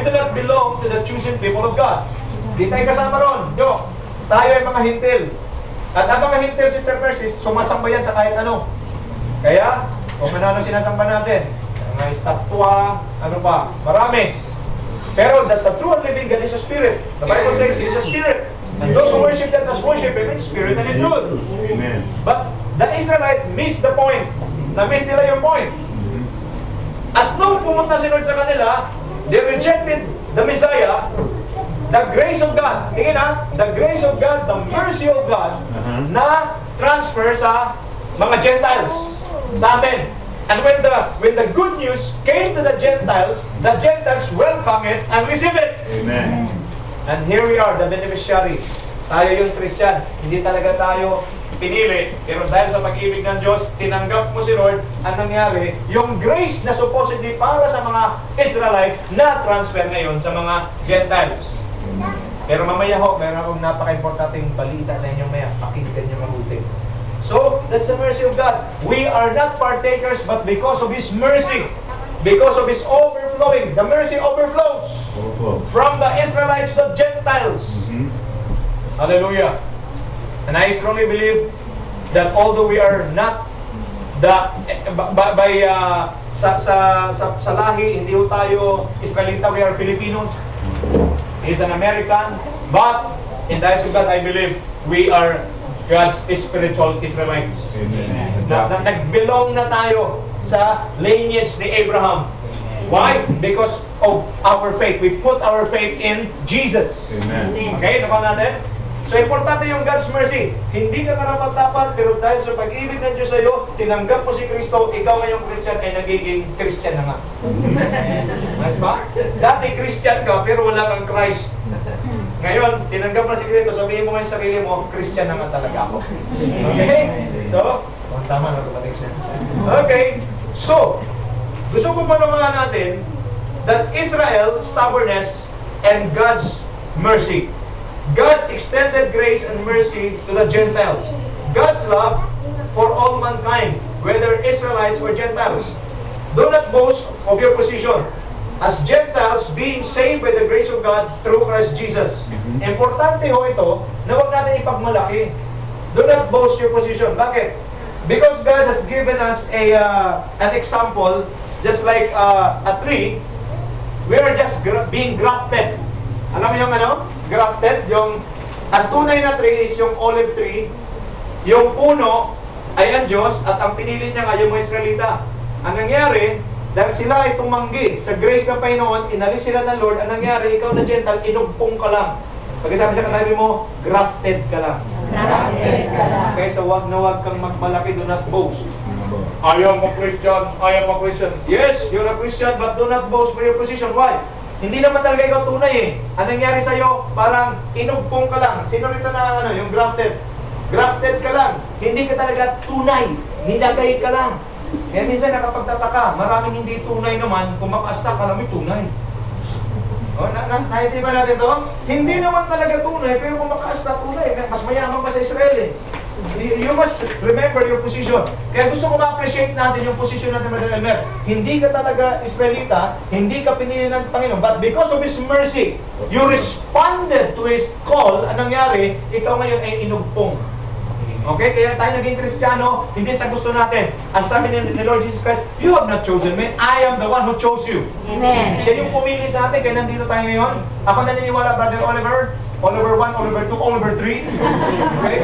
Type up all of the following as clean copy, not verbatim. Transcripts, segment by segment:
we do not belong to the chosen people of God. Di tayo kasama ron. Yo, tayo ay mga hintil. At ang mga hintil, Sister Persis, sumasamba yan sa kahit ano. Kaya, kung ano sinasamba natin, mga estatwa, ano pa, marami. Pero the true and living God is a spirit. The Bible says He is a spirit. And those who worship that must worship Him in spirit and in truth. Amen. But the Israelites missed the point. Na-miss nila yung point. At nung pumunta si Lord sa kanila, they rejected the Messiah, the grace of God. Tingin ha, the grace of God, the mercy of God, na transfer sa mga Gentiles, sa atin. And when the good news came to the Gentiles welcome it and receive it. Amen. And here we are, the beneficiary. Tayo yung Christian. Hindi talaga tayo pinili. Pero dahil sa pag-ibig ng Diyos, tinanggap mo si Lord. Ang nangyari, yung grace na supposedly para sa mga Israelites na transfer ngayon sa mga Gentiles. Pero mamaya ho, meron akong napaka-importanting balita sa inyong maya. Pakinggan niyo mabuti. So, that's the mercy of God. We are not partakers, but because of His mercy, because of His overflowing, the mercy overflows from the Israelites to the Gentiles. Hallelujah. And I strongly believe that although we are not sa lahi, hindi tayo Israelita, we are Filipinos. He's an American, but in the eyes of God, I believe we are God's spiritual Israelites. Amen. Nagbelong na tayo sa lineage ni Abraham. Why? Because of our faith. We put our faith in Jesus. Amen. Okay, nakuha natin? So, importante yung God's mercy. Hindi ka karapat-dapat, pero dahil sa pag-ibig ng Diyos sa iyo, tinanggap mo si Kristo, ikaw ngayong Christian ay nagiging Christian na nga. Mas ba? Dati Christian ka, pero wala kang Christ. Ngayon, tinanggap mo si Kristo, sabihin mo ngayon sa sarili mo, Christian na nga talaga ako. Okay? So, tama na kapatid siya. Okay. So, gusto ko panawagan natin that Israel, stubbornness, and God's mercy. God's extended grace and mercy to the Gentiles. God's love for all mankind, whether Israelites or Gentiles. Do not boast of your position as Gentiles being saved by the grace of God through Christ Jesus. Importante ho ito na huwag natin ipagmalaki. Do not boast your position. Bakit? Because God has given us an example, just like a tree, we are just being grafted. Alam mo yung ano? Grafted, ang tunay na tree is yung olive tree. Yung puno ay ang Diyos at ang pinili niya nga yung mga Israelita. Ang nangyari, dahil sila ay tumanggi sa grace ng Panginoon, inalis sila ng Lord, ang nangyari, ikaw na Gentile, inugpong ka lang. Pagkasabi sa katabi mo, grafted ka lang. Grafted ka lang. Okay, so wag na wag kang magmalaki, do not boast. I am a Christian, I am a Christian. Yes, you're a Christian, but do not boast for your position. Why? Hindi naman talaga ikaw tunay eh. Ang nangyari sa'yo, parang inugpong ka lang. Sino rito na yung grafted? Grafted ka lang. Hindi ka talaga tunay. Nilagay ka lang. Kaya minsan nakapagtataka, maraming hindi tunay naman, kung makasta ka lang may tunay. O, naintindihan ba natin ito? Hindi naman talaga tunay, pero kung makasta tunay, mas mayaman pa sa Israel eh. You must remember your position. Kaya gusto ko ma-appreciate natin yung position natin, Brother Elmer. Hindi ka talaga Israelita, hindi ka pinili ng Panginoon, but because of His mercy, you responded to His call. Anong nangyari? Ikaw ngayon ay inugpong. Okay? Kaya tayo naging Kristiyano, hindi sa gusto natin. Ang sabi ni Lord Jesus Christ, you have not chosen me, I am the one who chose you. Amen. Siya yung pumili sa atin, kaya nandito tayo ngayon. Ako naniniwala, Brother Oliver, Oliver 1, Oliver 2, Oliver 3. Okay?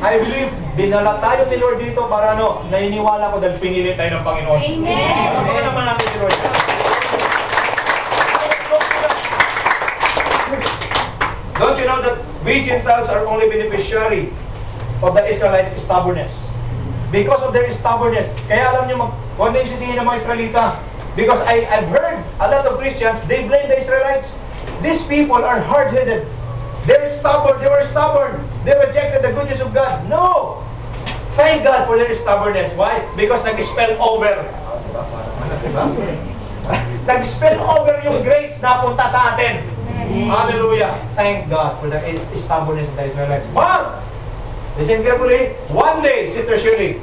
I believe, dinala tayo ni Lord dito para naniniwala ko dahil pinili tayo ng Panginoon. Amen. Ano naman natin si Lord? Don't you know that we Gentiles are only beneficiary of the Israelites' stubbornness? Because of their stubbornness. Kaya alam nyo, huwag na yung sisingin ng mga Israelita. Because I've heard a lot of Christians, they blame the Israelites. These people are hard-headed. They're stubborn. They were stubborn. They rejected the good news of God. No! Thank God for their stubbornness. Why? Because nag-spell over. Nag-spell over yung grace na punta sa atin. Hallelujah. Thank God for the stubbornness of the Israelites. But, listen carefully. One day, Sister Shirley,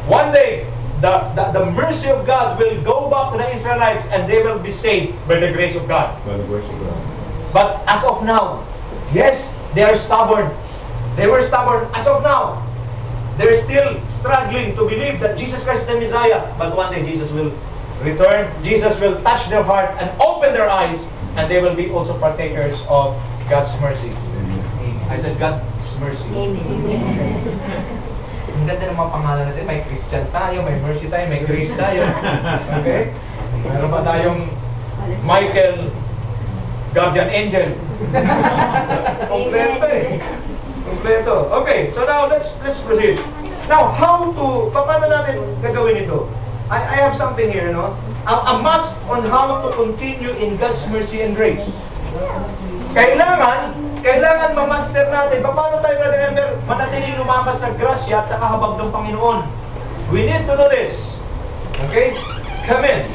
one day, the mercy of God will go back to the Israelites and they will be saved by the grace of God. By the grace of God. But as of now, yes, they are stubborn. They were stubborn. As of now, they're still struggling to believe that Jesus Christ is the Messiah. But one day Jesus will return. Jesus will touch their heart and open their eyes, and they will be also partakers of God's mercy. I said God's mercy. Ang ganda ng mga pangalan natin. May Christian tayo, may mercy tayo, may grace tayo. Okay? Meron pa tayong Michael, guardian angel. Kompleto eh. Kompleto. Okay, so now let's proceed. Now, paano natin gagawin ito? I have something here, no? A must on how to continue in God's mercy and grace. Kailangan ma-master natin. Paano tayo, Brother Ember, manatiling lumakad sa grasya at sa kahabag ng Panginoon? We need to do this. Okay? Come in.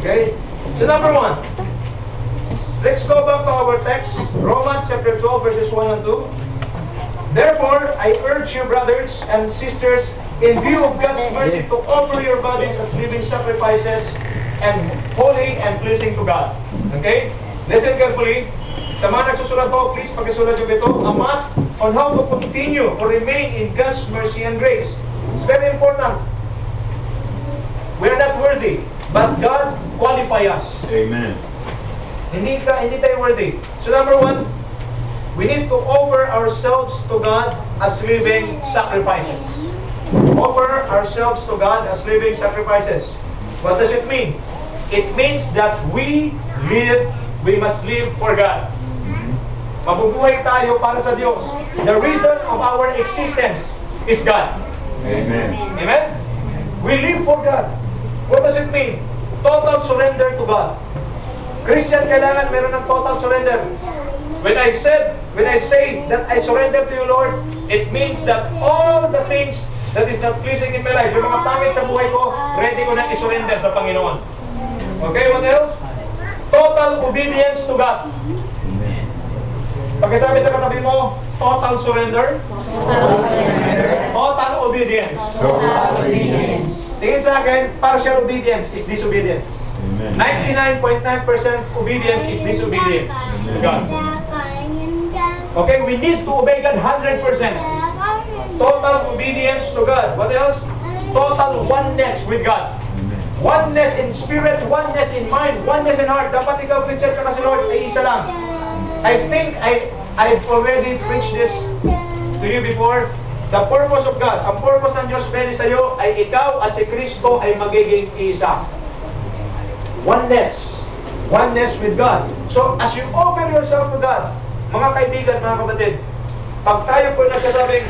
Okay? So number 1, let's go back to our text, Romans chapter 12, verses 1 and 2. Therefore, I urge you, brothers and sisters, in view of God's mercy, to offer your bodies as living sacrifices and holy and pleasing to God. Okay? Listen carefully. Sa mga nagsusulat po, please pagkasulat nyo ito. A must on how to continue or remain in God's mercy and grace. It's very important. We are not worthy, but God qualify us. Amen. Hindi tayo worthy. So number 1, we need to offer ourselves to God as living sacrifices. Offer ourselves to God as living sacrifices. What does it mean? It means that we must live for God. Mabubuhay tayo para sa Diyos. The reason of our existence is God. Amen. Amen? We live for God. What does it mean? Total surrender to God. Christian, kailangan meron ng total surrender. When I say that I surrender to you, Lord, it means that all the things that is not pleasing in my life, yung mga pangit sa buhay ko, ready ko na i-surrender sa Panginoon. Okay, what else? Total obedience to God. Pagkasabi sa katabi mo, total surrender. Total obedience. Tingin sa akin, partial obedience is disobedience. 99.9% obedience is disobedience to God. Okay, we need to obey God 100%. Total obedience to God. What else? Total oneness with God. Oneness in spirit, oneness in mind, oneness in heart. Dapat ikaw, Christian, ka kasi Lord, ay isa lang. I think I've already preached this to you before. The purpose of God, ang purpose ng Diyos pwede sa iyo ay ikaw at si Kristo ay magiging isa. Oneness. Oneness with God. So, as you open yourself to God, mga kaibigan, mga kapatid, pag tayo po nagsasabing,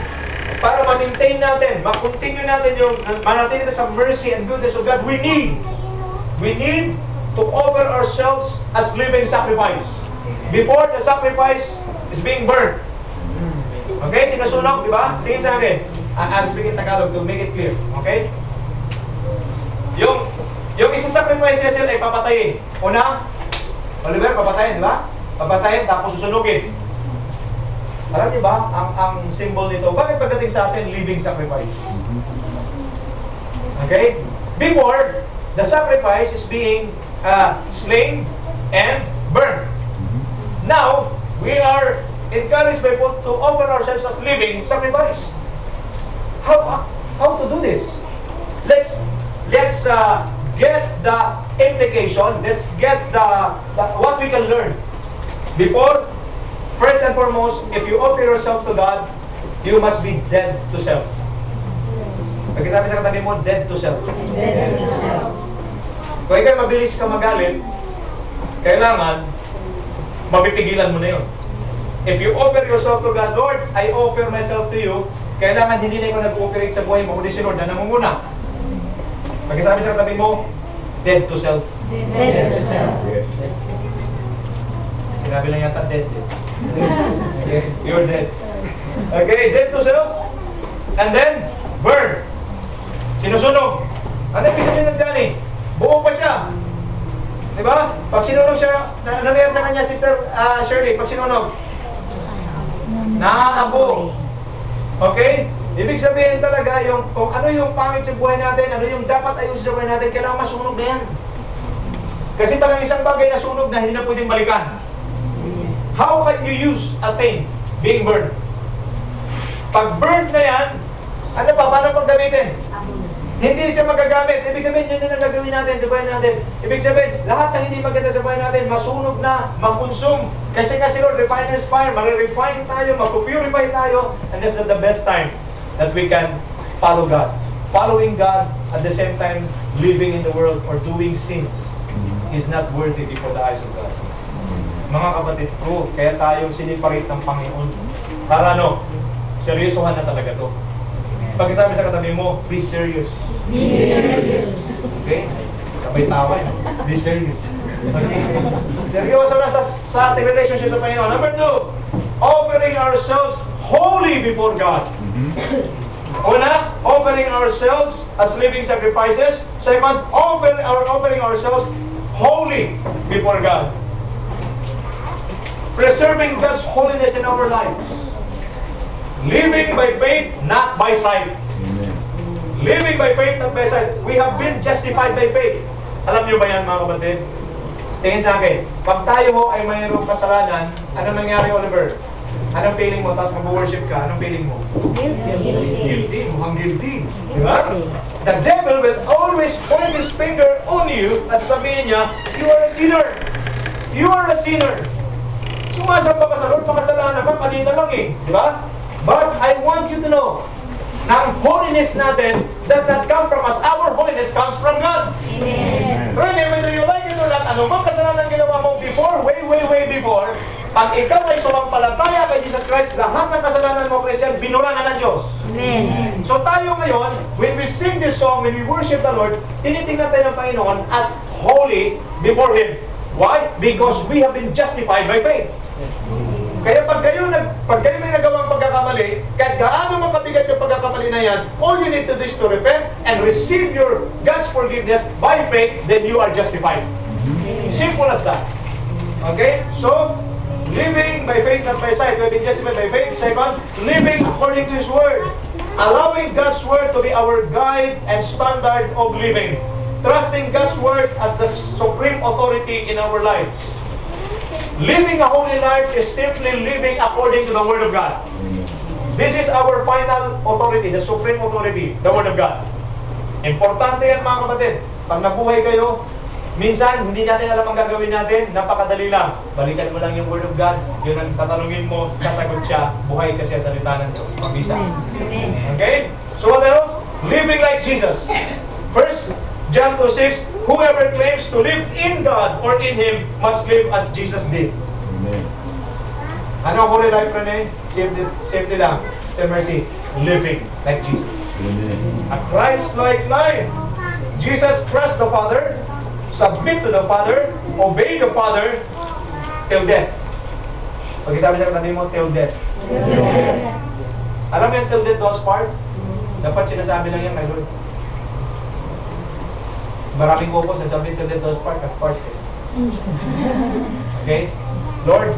para ma-maintain natin, ma-continue natin yung, manatili sa mercy and goodness of God, we need to offer ourselves as living sacrifice. Before the sacrifice is being burned. Okay, sinusunog, di ba? Tingin sa akin. I'm speaking Tagalog to make it clear. Okay? Yung isang sacrifice niya sila ay papatayin. Una, Oliver, papatayin, di ba? Papatayin, tapos susunugin. Alam niyo ba, ang symbol nito, bakit pagdating sa atin, living sacrifice? Okay? Before, the sacrifice is being slain and burned. Now, we are encouraged by God to offer ourselves as living sacrifice. How to do this? Let's get the implication. Let's get the what we can learn. Before, first and foremost, if you offer yourself to God, you must be dead to self. Pagkasabi sa katabi mo, dead to self. Dead to self. Kung ikaw mabilis ka magalit, kailangan mapipigilan mo na yun. If you offer yourself to God, Lord, I offer myself to you, kailangan hindi na ikaw nag-ooperate sa buhay mo, kundi si Lord na namumuna. Pagkasabi sa katabi mo, dead to self. Dead to self. Sinabi lang yata dead. Okay, you're dead. Okay, dead to self. And then, burn. Sinusunog. Ano yung pinag dyan eh? Buo pa siya. Diba? Pag sinunog siya, nangyari sa kanya, Sister Shirley, pag sinunog, naaapo. Okay? Ibig sabihin talaga, kung ano yung pangit sa buhay natin, ano yung dapat ayusin sa buhay natin, kailangan masunog na yan. Kasi talagang isang bagay na sunog na hindi na pwedeng balikan. How can you use a thing being burned? Pag burned na yan, ano pa, paano paggamitin? Hindi siya magagamit. Ibig sabihin, yun din ang gagawin natin sa buhay natin. Ibig sabihin, lahat ng hindi maganda sa buhay natin, masunog na, makonsume. Kasi Lord, refiner's fire, mag-refine tayo, mag-purify tayo, and this is the best time that we can follow God. Following God, at the same time, living in the world or doing sins is not worthy before the eyes of God. Mga kapatid ko, kaya tayo siniparate ng Panginoon. Para ano? Seryosohan na talaga to. Pag sabi sa katabi mo, be serious. Be serious. Okay? Sabay tawa. Be serious. Okay? Seryoso na sa ating relationship sa Panginoon. Number 2, offering ourselves holy before God. Una, offering ourselves as living sacrifices. Second, offering ourselves holy before God. Preserving God's holiness in our lives. Living by faith, not by sight. Living by faith, not by sight. We have been justified by faith. Alam niyo ba yan, mga kapatid? Tingin sa akin, pag tayo ho ay mayroong kasalanan, anong nangyari, Oliver? Anong feeling mo? Tapos mag-worship ka, anong feeling mo? Guilty. Mukhang guilty. Diba? The devil will always point his finger on you at sabihin niya, you are a sinner. You are a sinner. Sumasamba ka sa Lord, makasalanan ka, panita lang eh. Diba? But I want you to know na ang holiness natin does not come from us. Our holiness comes from God. Amen. Whether you like it or not, ano mang kasalanan ginawa mo before, way before, pag ikaw ay sumampalataya kay Jesus Christ, lahat ng kasalanan mo, Christian, binura na ng Diyos. Amen. So tayo ngayon, when we sing this song, when we worship the Lord, tinitingnan tayo ng Panginoon as holy before Him. Why? Because we have been justified by faith. Kaya pag kayo may nagawang pagkakamali, kahit gaano man kabigat yung pagkakamali na yan, all you need to do is to repent and receive your God's forgiveness by faith, then you are justified. Simple as that. Okay? So, living by faith, not by sight. We have been justified by faith. Second, living according to His Word. Allowing God's Word to be our guide and standard of living. Trusting God's Word as the supreme authority in our lives. Living a holy life is simply living according to the Word of God. This is our final authority, the supreme authority, the Word of God. Importante yan, mga kapatid. Pag nabuhay kayo, minsan hindi natin alam ang gagawin natin, napakadali lang. Balikan mo lang yung Word of God, yun ang tatanungin mo, kasagot siya, buhay ka siya sa salita ng Diyos. Mabisa. Okay? So what else? Living like Jesus. First, John 2:6, whoever claims to live in God or in Him must live as Jesus did. Amen. Ano ang holy life, Rene? Safety lang. Still mercy. Living like Jesus. Amen. A Christ-like life. Jesus trusts the Father, submit to the Father, obey the Father till death. Pag-isabi sa katabi mo, till death. Alam mo yung till death was part? Dapat sinasabi lang yan kay Lord. Maraming ko sasabihin till death was part, at part. Okay? Lord,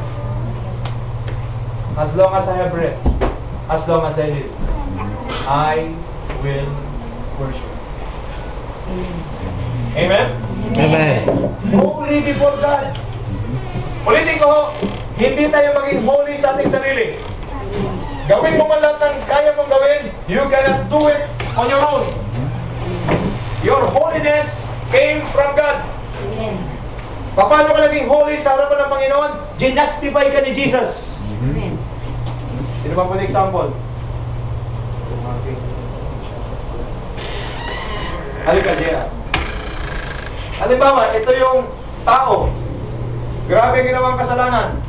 as long as I have breath, as long as I live, I will worship. Amen? Amen. Holy before God. Ulitin ko, hindi tayo maging holy sa ating sarili. Gawin mo man lahat ng kaya mong gawin, you cannot do it on your own. Your holiness came from God. Paano ka naging holy sa harapan ng Panginoon? Ginastify ka ni Jesus. Sino ba pwede example? Halika, Jera. Halimbawa, ito yung tao. Grabe ginawang kasalanan.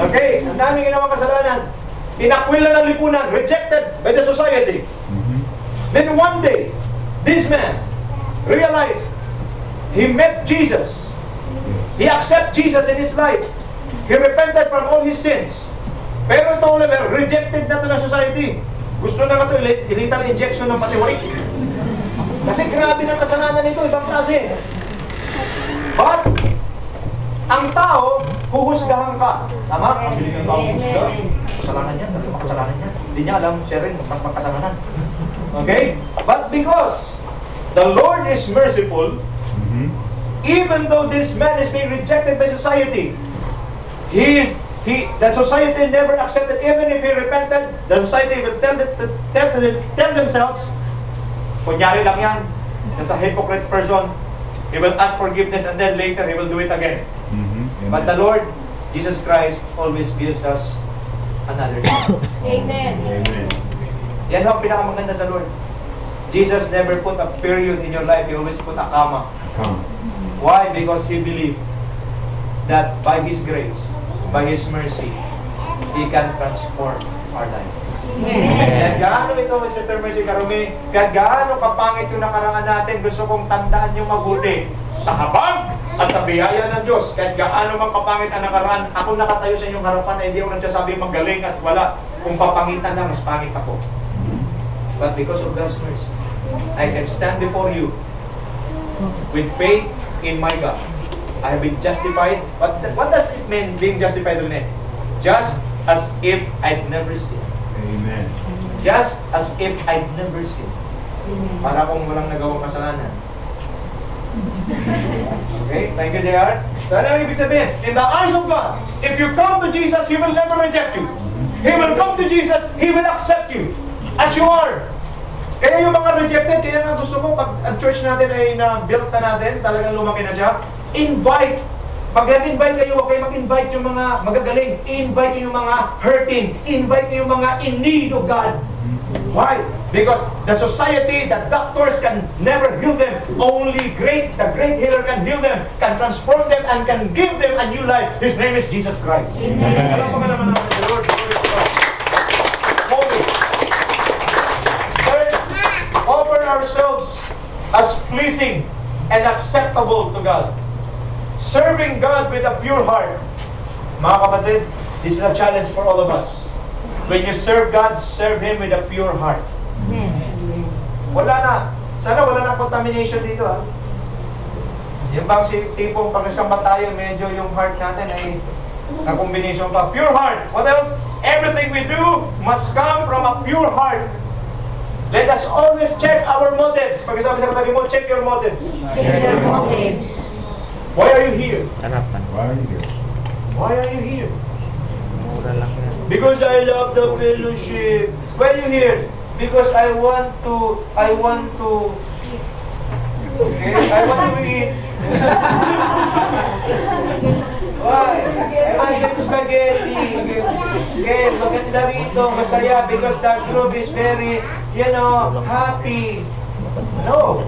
Okay, ang daming ginawang kasalanan. Tinakwilan ng lipunan, rejected by the society. Then one day, this man realized he met Jesus. He accepted Jesus in his life. He repented from all his sins. Pero ito ulit, rejected na ito ng society. Gusto na ito lethal injection ng patiwari. Kasi grabe ng kasalanan nito, ibang klase. But, ang tao, huhusgahan ka. Tama? Ang bilis ng tao huhusga. makasalanan niya, talagang makasalanan niya. Hindi niya alam, siya rin, mas makasalanan. Okay? But because the Lord is merciful, even though this man is being rejected by society, the society never accepted, even if he repented, the society will tell themselves, kunyari lang yan, that's a hypocrite person. He will ask forgiveness and then later he will do it again. But the Lord, Jesus Christ, always gives us another chance. Amen. Amen. Yan ang pinakamaganda sa Lord. Jesus never put a period in your life. He always put a comma. Come. Why? Because He believed that by His grace, by His mercy, He can transform our life. Kaya gaano ito, Mr. Mercy Karumi, kaya gaano kapangit yung nakaraan natin, gusto kong tandaan yung mabuti. Sa habag at sa biyaya ng Diyos, kahit gaano mang kapangit ang nakaraan, ako nakatayo sa inyong harapan na hindi ako nagsasabi magaling at wala. Kung papangitan lang, mas pangit ako. But because of God's mercy, I can stand before you with faith in my God. I have been justified. What does it mean being justified, Rene? Just as if I'd never sinned. Amen. Just as if I'd never sinned. Para kung walang nagawang kasalanan. Okay? Thank you, JR. So, ano ang ibig sabihin? In the eyes of God, if you come to Jesus, He will never reject you. He will come to Jesus, He will accept you as you are. Kaya yung mga rejected, kaya nga gusto ko, pag ang church natin ay na-built na natin, talagang lumaki na siya, invite. Pag nag-invite kayo, huwag kayo mag-invite yung mga magagaling. I-invite nyo yung mga hurting. I-invite nyo yung mga in need of God. Why? Because the society, the doctors can never heal them. Only the great healer can heal them, can transform them, and can give them a new life. His name is Jesus Christ. Alam pa naman natin the Lord. Glory to God. Holy. Third, offer ourselves as pleasing and acceptable to God. Serving God with a pure heart. Mga kapatid, this is a challenge for all of us. When you serve God, serve Him with a pure heart. Wala na. Sana wala na contamination dito, ha? Yung bang tipong pag nasamba tayo, medyo yung heart natin ay na-combination pa. Pure heart. What else? Everything we do must come from a pure heart. Let us always check our motives. Pag sabi sa katabi mo, check your motives. Why are you here? Harapan. Why are you here? Why are you here? Mura lang yan. Because I love the fellowship. Why are you here? Because I want to okay, I want to eat. Why? I want to eat spaghetti. Okay, maganda rito, masaya because the group is very, happy. No.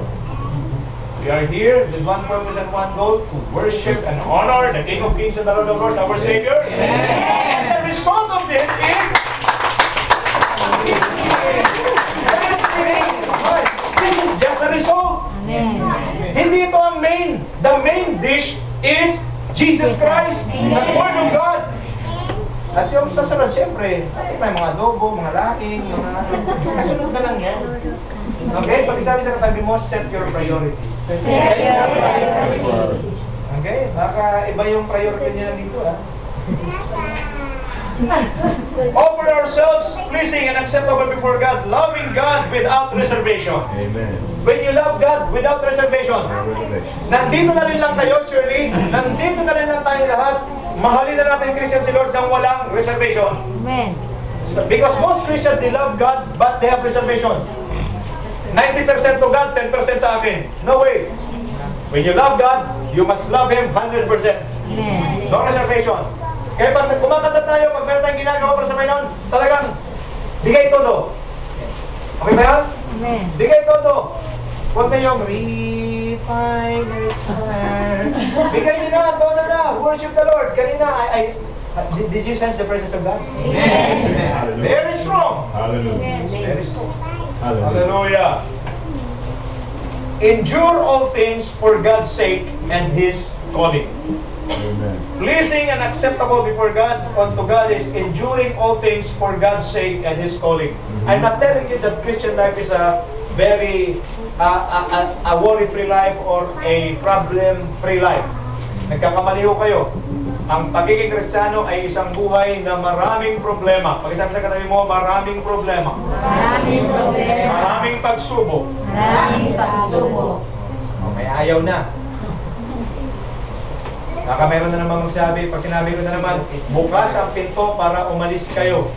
We are here with one purpose and one goal, to worship and honor the King of Kings and the Lord of Lords, our Savior. And the result of this is this is just the result. Hindi ito ang main. The main dish is Jesus Christ, the Word of God. At yung sasunod, siyempre, may mga adobo, mga laking, mga kasunod na lang yan. Okay? Pag isabi sa katabi mo, set your priorities. Okay? Baka iba yung priority nila dito, ha? Offer ourselves pleasing and acceptable before God, loving God without reservation. Amen. When you love God without reservation, nandito na rin lang tayo, Shirley, nandito na rin lang tayo lahat, mahalin na natin Christian si Lord ng walang reservation. Amen. Because most Christians, they love God, but they have reservation. 90% to God, 10% sa akin. No way. When you love God, you must love Him 100%. Amen. No reservation. Kaya pag kumakanta tayo, pag meron tayong ginagawa para sa Panginoon, talagang bigay todo. Okay ba yan? Amen. Bigay todo. Huwag na yung refiner's fire. Bigay niyo na, todo na. Worship the Lord. Kanina, did you sense the presence of God? Amen. Very strong. Hallelujah. Very strong. Hallelujah. Hallelujah. Endure all things for God's sake and His calling. Amen. Pleasing and acceptable before God unto God is enduring all things for God's sake and His calling. I'm not telling you that Christian life is a very worry-free life or a problem-free life. Nagkakamali ho kayo. ang pagiging Kristiyano ay isang buhay na maraming problema. Pag-isabi sa katabi mo, maraming problema. Maraming problema. Maraming pagsubok. Maraming pagsubok. Okay, ayaw na. Meron na naman magsabi, pag sinabi ko na naman, bukas ang pinto para umalis kayo.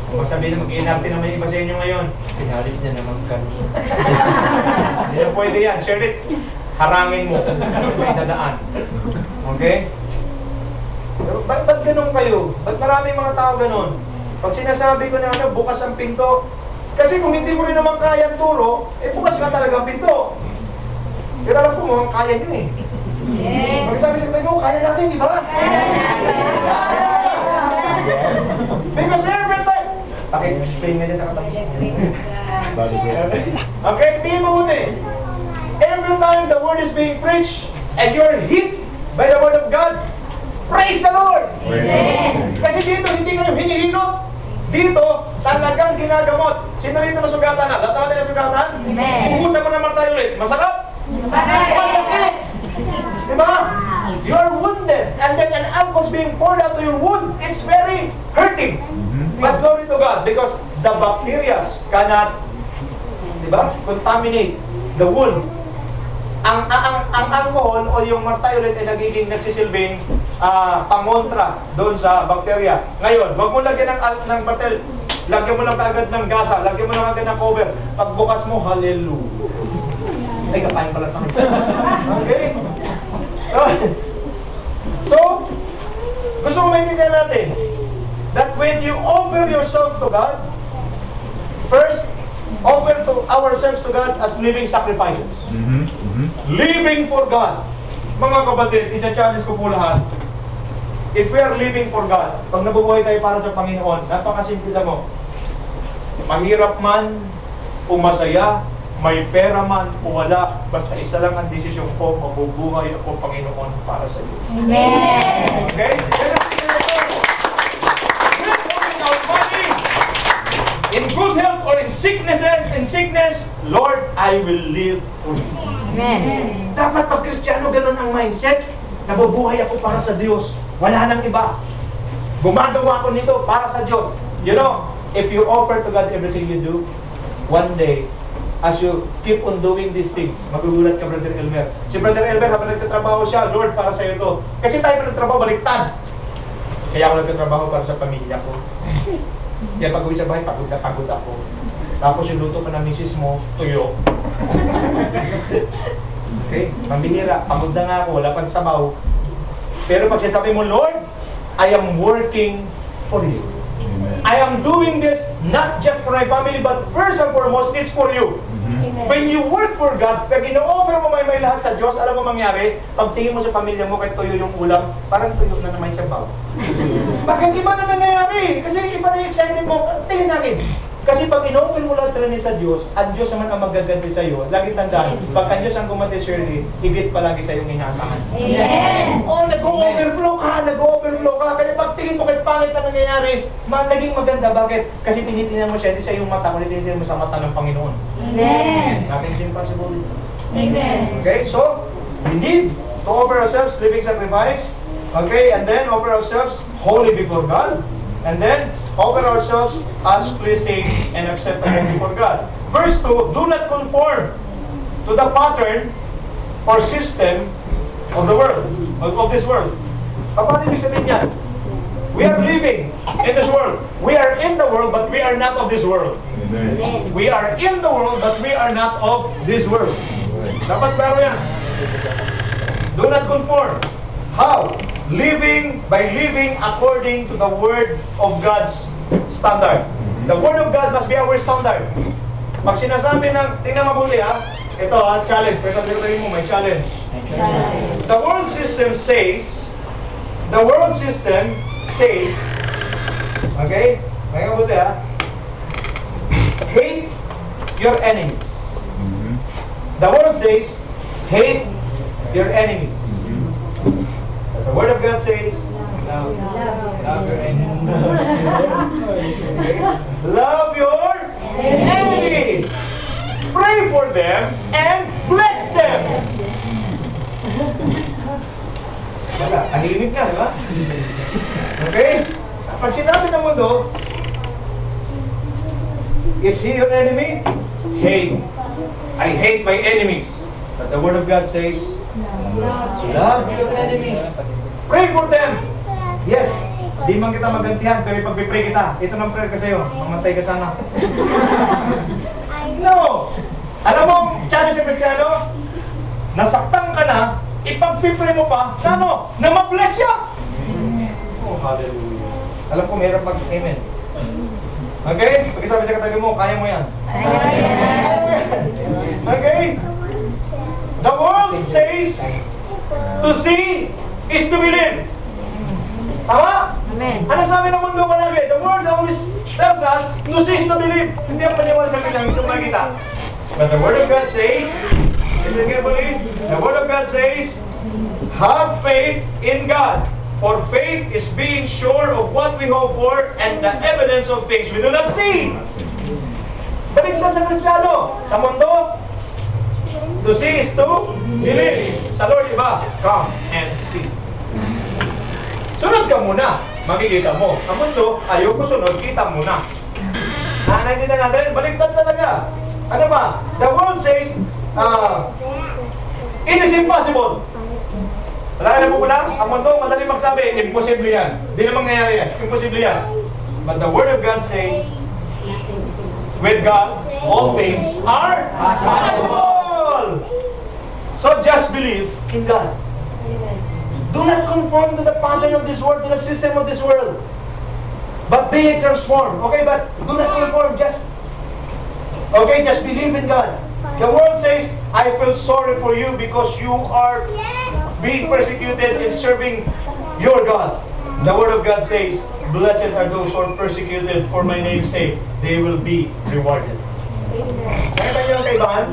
Kung masabi na mag-iinarte naman yung iba sa inyo ngayon, pinalit niya naman kami. Hindi na pwede yan. Share it. Harangin mo. May dadaan. Okay? Pero ba't ganun kayo? Ba't maraming mga tao ganun? Pag sinasabi ko na bukas ang pinto, kasi kung hindi mo rin naman kaya turo, bukas ka talaga ang pinto. Pero alam ko mo, kaya nyo eh. Pag sabi sa tayo, kaya natin, di ba? Because every time, paki-explain nga dyan sa katabi. Okay, tingin mo muna eh. Every time the word is being preached, and you're hit by the word of God, praise the Lord! Amen. Kasi dito, hindi kayo hinihilot. Dito, talagang ginagamot. Sino rito nasugatan na? Lahat natin nasugatan? Amen. Pupusan mo naman tayo ulit. Masarap? Masakit! Diba? You are wounded, and then an alcohol's being poured out to your wound. It's very hurting. But glory to God, because the bacteria cannot, diba, contaminate the wound. Ang alcohol o yung martayolate ay nagiging nagsisilbing pangontra doon sa bakterya. Ngayon, wag mo lagyan ng martel, lagyan mo lang kaagad ng gasa, lagyan mo lang agad ng cover. Pagbukas mo, hallelujah. Ay, kapain pala tayo. Okay? So, gusto ko maintindihan natin that when you offer yourself to God, first, offer to ourselves to God as living sacrifices. Living for God. Mga kapatid, isa-challenge ko po lahat. If we are living for God, pag nabubuhay tayo para sa Panginoon, napakasimple lang mo. Mahirap man, o masaya, may pera man o wala, basta isa lang ang desisyon ko, mabubuhay ako Panginoon para sa iyo. Amen. Okay? In good health or in sickness, Lord, I will live for you. Amen. Dapat pag Kristiyano, ganun ang mindset. Nabubuhay ako para sa Diyos. Wala nang iba. Gumagawa ko nito para sa Diyos. You know, if you offer to God everything you do, one day, as you keep on doing these things, magugulat ka, Brother Elmer. Si Brother Elmer, habang nagtatrabaho siya, Lord, para sa iyo to. Kasi tayo pa nagtrabaho, baliktad. Kaya ako nagtatrabaho para sa pamilya ko. Kaya pag uwi sa bahay, pagod na pagod ako. Tapos yung luto pa ng misis mo, tuyo. Okay? Pambihira, pagod na nga ako, wala pang sabaw. Pero pag sasabi mo, Lord, I am working for you. I am doing this not just for my family, but first and foremost, it's for you. When you work for God, pag ino-offer mo may lahat sa Diyos, alam mo mangyari, pag tingin mo sa pamilya mo, kahit tuyo yung ulam, parang tuyo na naman sa baw. Bakit iba na nangyayari? Kasi iba na yung excitement mo. Tingin sa akin. Kasi pag in-open mo lahat rin sa Diyos, at Diyos naman ang magaganti sa iyo, lagi tandaan, pag ang Diyos ang gumanti surely, higit palagi sa iyong inasahan. Amen. Oh, nag-overflow ka. Kaya pag tingin mo kahit pangit na nangyayari, naging maganda. Bakit? Kasi tinitingnan mo siya, hindi sa iyong mata, kundi tinitingnan mo sa mata ng Panginoon. Amen. Nothing is impossible. Amen. Okay, so, we need to offer ourselves living sacrifice. Okay, and then offer ourselves holy before God. And then, offer ourselves as pleasing and acceptable before God. Verse 2, do not conform to the pattern or system of the world, of this world. Paano ibig sabihin yan? We are living in this world. We are in the world, but we are not of this world. Amen. We are in the world, but we are not of this world. Dapat klaro yan. Do not conform. How? By living according to the Word of God's standard. The Word of God must be our standard. Pag sinasabi ng, tingnan mabuti ha, ito ha, challenge. Pero sabi mo, may challenge. The world system says, okay, may mabuti ha, hate your enemies. The world says, hate your enemies. The Word of God says, love your enemies. Love your enemies. Pray for them and bless them. Ano tahimik ka, di ba? Okay? Pag sinabi ng mundo, is he your enemy? Hate. I hate my enemies. But the Word of God says, love your enemies. Pray for them. Yes, di man kita magantihan, pero pag-pray kita, ito ng prayer ka sa'yo, mamatay ka sana. No! Alam mo, challenge sa Kristyano, nasaktan ka na, ipag-pray mo pa, na ano? Na ma-bless siya! Oh, hallelujah. Alam ko, mayroon mag-amen. Okay? Pag-isabi sa katabi mo, kaya mo yan. Okay? The world says, to see is to believe. Tama? Amen. Ano sabi ng mundo palagi? The world always tells us to see is to believe. Hindi ang paniwala sa kanya, hindi makita. But the Word of God says, listen carefully, the Word of God says, have faith in God. For faith is being sure of what we hope for and the evidence of things we do not see. Baliktad sa Kristiyano. Sa mundo, to see is to believe. Sa Lord, iba, come and see. Sunod ka muna, makikita mo. Ang mundo, ayaw ko sunod, kita muna. Naintindihan natin, baliktad talaga. Ano ba? The world says, it is impossible. Wala ka na pupulang? Ang mundo, madali magsabi, imposible yan. Di na mangyayari yan. Imposible yan. But the Word of God says, with God, all things are possible. So just believe in God. Do not conform to the pattern of this world, to the system of this world. But be transformed. Okay, but do not conform, just believe in God. The world says, I feel sorry for you because you are being persecuted in serving your God. The Word of God says, blessed are those who are persecuted for my name's sake. They will be rewarded. Nakita niyo ang kaibahan?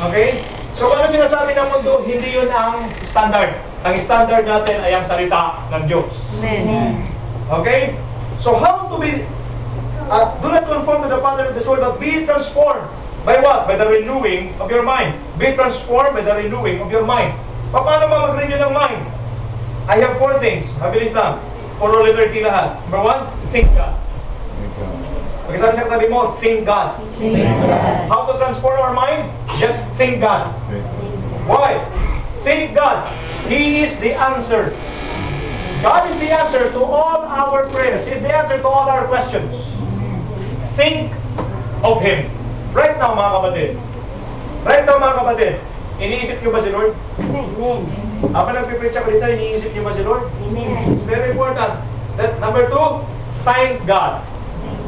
Okay? So ano sinasabi ng mundo, hindi yun ang standard. Ang standard natin ay ang salita ng Diyos. Amen. Okay? So how to be, do not conform to the pattern of this world, but be transformed. By what? By the renewing of your mind. Be transformed by the renewing of your mind. Paano ba mag-renew ng mind? I have 4 things. Mabilis lang. Puro letter T lahat. Number 1, think God. Pagkasabi sa katabi mo, think God. Thank God. How to transform our mind? Just think God. Why? Think God. He is the answer. God is the answer to all our prayers. He is the answer to all our questions. Think of Him. Right now, mga kapatid. Right now, mga kapatid. Iniisip niyo ba si Lord? Amen. Habang nagpipreach ako dito, iniisip niyo ba si Lord? Amen. It's very important. That, number 2, thank God.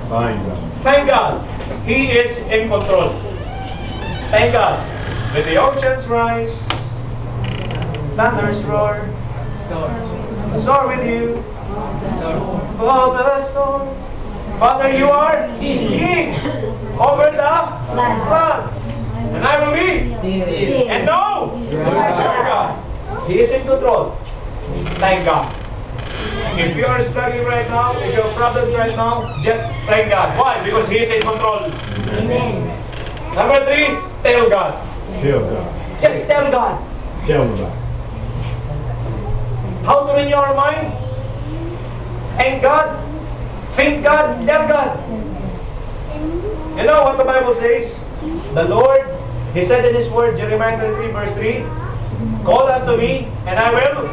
Find them. Thank God. He is in control. Thank God. When the oceans rise, thunders roar, soar with you, above the storm. Father, you are King over the floods. And I will be. And know, God. He is in control. Thank God. If you are struggling right now, if you have problems right now, just thank God. Why? Because He is in control. Amen. Number 3, tell God. Tell God. Just tell God. Tell God. How to renew our mind? Thank God. Thank God. Tell God. You know what the Bible says? The Lord, He said in His Word, Jeremiah 33 verse 3, call unto me, and I will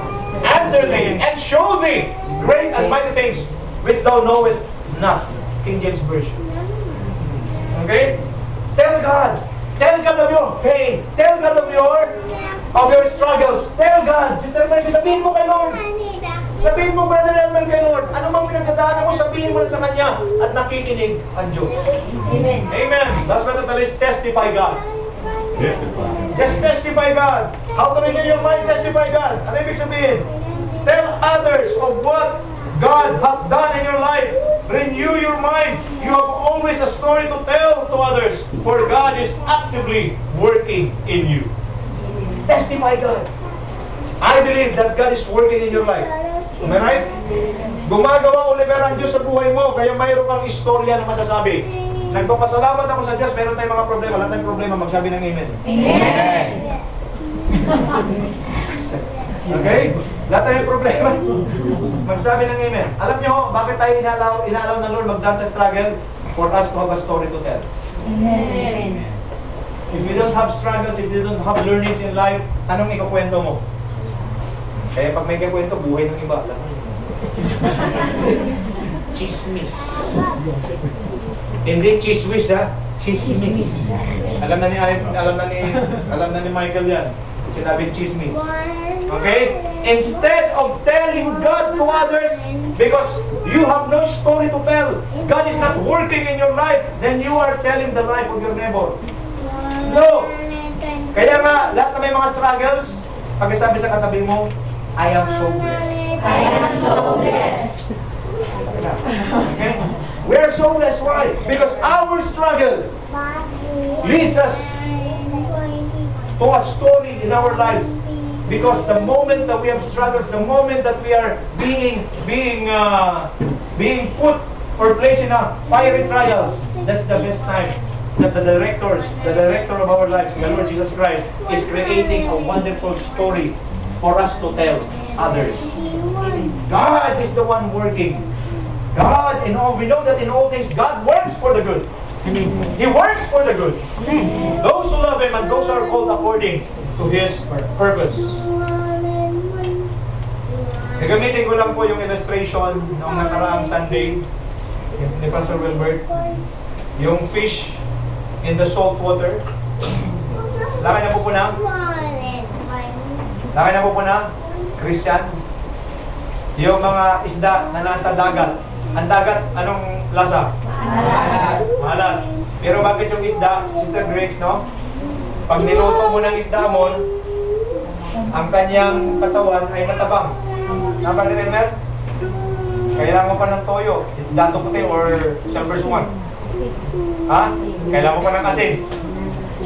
answer thee, and show thee great and mighty things which thou knowest not. King James Version. Okay? Tell God. Tell God of your pain. Tell God of your struggles. Tell God. Sister Mercy, sabihin mo kay Lord. Sabihin mo, Brother Elmer, kay Lord. Ano mang pinagdadaanan mo, sabihin mo na sa Kanya. At nakikinig ang Diyos. Amen. Amen. That's what the list testify God. Testify. Just testify God. How to renew your mind? Testify God. Ano ibig sabihin? Tell others of what God has done in your life. Renew your mind. You have always a story to tell to others. For God is actively working in you. Testify God. I believe that God is working in your life. Am I right? Gumagawa ulit ang Diyos sa buhay mo, kaya mayroon kang istorya na masasabi. Nagpapasalamat ako sa Diyos, meron tayong mga problema. Wala tayong problema, magsabi ng Amen. Amen. Okay? Lahat tayo may problema. Magsabi ng amen. Alam nyo, bakit tayo inalaw ng Lord magdaan sa struggle? For us to have a story to tell. Amen. If you don't have struggles, if you don't have learnings in life, anong ikukwento mo? Kaya pag may ikukwento, buhay ng iba. Alam mo? Chismis. Hindi chismis, ha? Chismis. Alam na ni Michael yan. Sinabing chismis. Okay? Instead of telling God to others, because you have no story to tell, God is not working in your life, then you are telling the life of your neighbor. No! Kaya nga, lahat na may mga struggles, pagkasabi sa katabi mo, I am so blessed. I am so blessed. Okay? We are so blessed. Why? Because our struggle leads us to a story in our lives. Because the moment that we have struggles, the moment that we are being put or placed in a fiery trials, that's the best time that the director of our lives, the Lord Jesus Christ, is creating a wonderful story for us to tell others. God is the one working. God, we know that in all things, God works for the good. He works for the good. Those who love Him and those who are called according to His purpose. Gagamitin ko lang po yung illustration noong nakaraang Sunday ni Pastor Wilbert. Yung fish in the salt water. Laki na po po na? Laki na po po na? Christian? Yung mga isda na nasa dagat. Ang dagat, anong lasa? Malat. Pero bakit yung isda, Sister Grace, no? Pag niluto mo ng isda mo, ang kanyang katawan ay matabang. Tama ba rin, Mel? Kailangan mo pa ng toyo, dato puti or silver suman. Ha? Kailangan mo pa ng asin.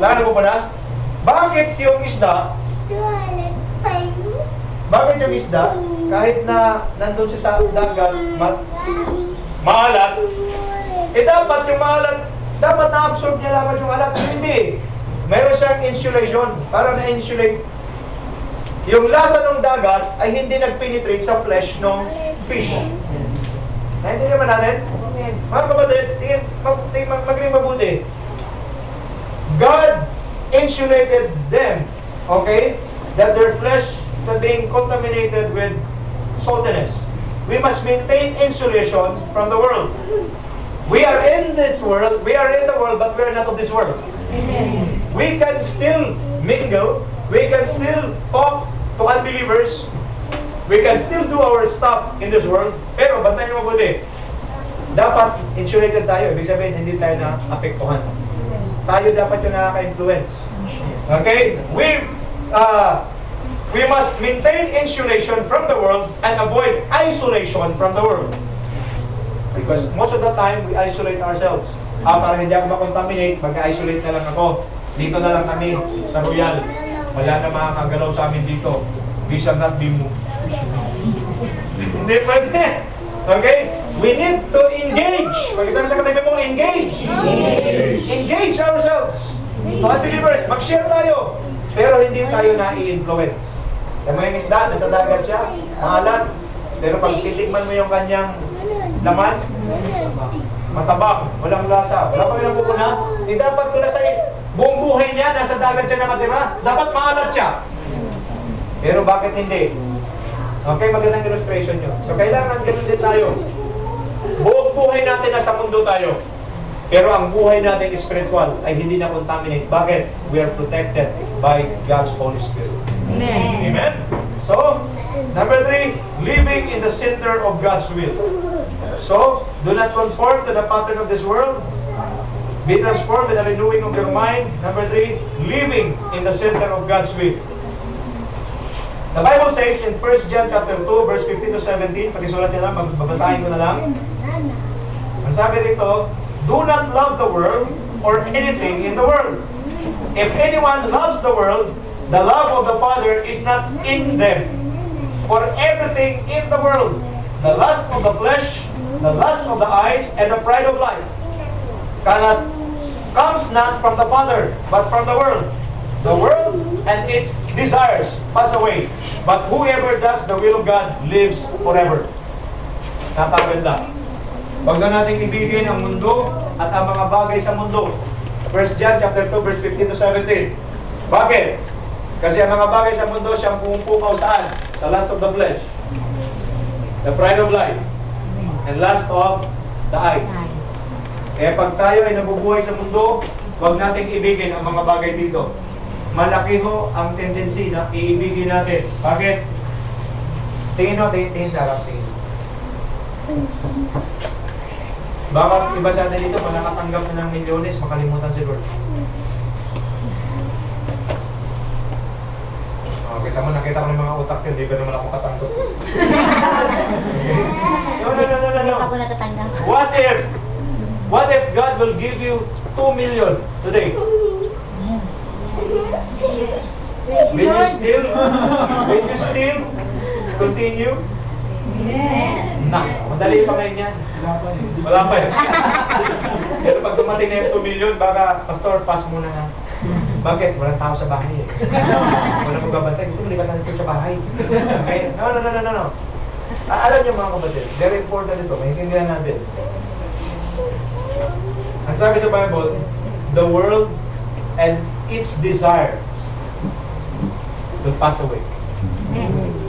Saan mo pa na? Bakit yung isda, kahit na nandun siya sa dagat, maalat, dapat yung maalat, dapat na-absorb niya lamang yung alat. Hindi. Mayroon siyang insulation, para na-insulate. Yung lasa ng dagat ay hindi nag-penetrate sa flesh ng fish. Naintindihan naman natin? Mga kapatid, maging mabuti. God insulated them, okay? That their flesh is being contaminated with saltiness. We must maintain insulation from the world. We are in this world, we are in the world, but we are not of this world. We can still mingle, we can still talk to unbelievers, we can still do our stuff in this world, pero bantayan niyo mabuti. Dapat insulated tayo, ibig sabihin hindi tayo na-apektuhan. Tayo dapat yung nakaka-influence. Okay? We must maintain insulation from the world and avoid isolation from the world. Because most of the time, we isolate ourselves. Para hindi ako makontaminate, mag-isolate na lang ako. Dito na lang kami sa Royal. Wala na makakagalaw sa amin dito. We shall not be moved. Hindi pwede. Okay? We need to engage. Pag-isabi sa katabi mo, engage. Engage ourselves. Mga believers, mag-share tayo. Pero hindi tayo na-i-influence. Kaya mo yung isda, nasa dagat siya, maalat. Pero pag titikman mo yung kanyang laman, matabang, walang lasa, wala pa rin napupuna. Dapat ko na sa buong buhay niya, nasa dagat siya nakatira, dapat maalat siya. Pero bakit hindi? Okay, magandang illustration nyo. So kailangan ganun din tayo. Buong buhay natin nasa mundo tayo. Pero ang buhay natin spiritual ay hindi na contaminate. Bakit? We are protected by God's Holy Spirit. Amen. Amen? So, number 3, living in the center of God's will. So, do not conform to the pattern of this world. Be transformed by the renewing of your mind. Number 3, living in the center of God's will. The Bible says in 1 John chapter 2, verse 15 to 17, pakisulat niya lang, babasahin ko na lang. Ang sabi rito, do not love the world or anything in the world. If anyone loves the world, the love of the Father is not in them. For everything in the world, the lust of the flesh, the lust of the eyes, and the pride of life, comes not from the Father, but from the world. The world and its desires pass away. But whoever does the will of God lives forever. Napakaganda. Huwag na natin ibigin ang mundo at ang mga bagay sa mundo. 1 John chapter 2 verse 15 to 17. Bakit? Kasi ang mga bagay sa mundo siyang pumupukaw saan? Sa lust of the flesh, the pride of life, and lust of the eye. Kaya pag tayo ay nabubuhay sa mundo, huwag nating ibigin ang mga bagay dito. Malaki ho ang tendency na iibigin natin. Bakit? Tingin ho, tingin sa harap, tingin. Baka iba sa atin dito, malakatanggap na ng milyones, makalimutan si Lord. Kita mo, nakita ko ng mga utak yun, di ba naman ako katanggap? No. Hindi pa ko natatanggap. What if God will give you 2 million today? Will you still continue? Madali pa ngayon yan. Wala pa eh. Pero pag dumating na yung 2 million, baka, Pastor, pass muna na. Bakit? Walang tao sa bahay eh. Walang magbabantay. Gusto mo libat natin sa bahay. Okay? No. Alam niyo mga kapatid, very important ito. Maintindihan natin. Ang sabi sa Bible, the world and its desire will pass away.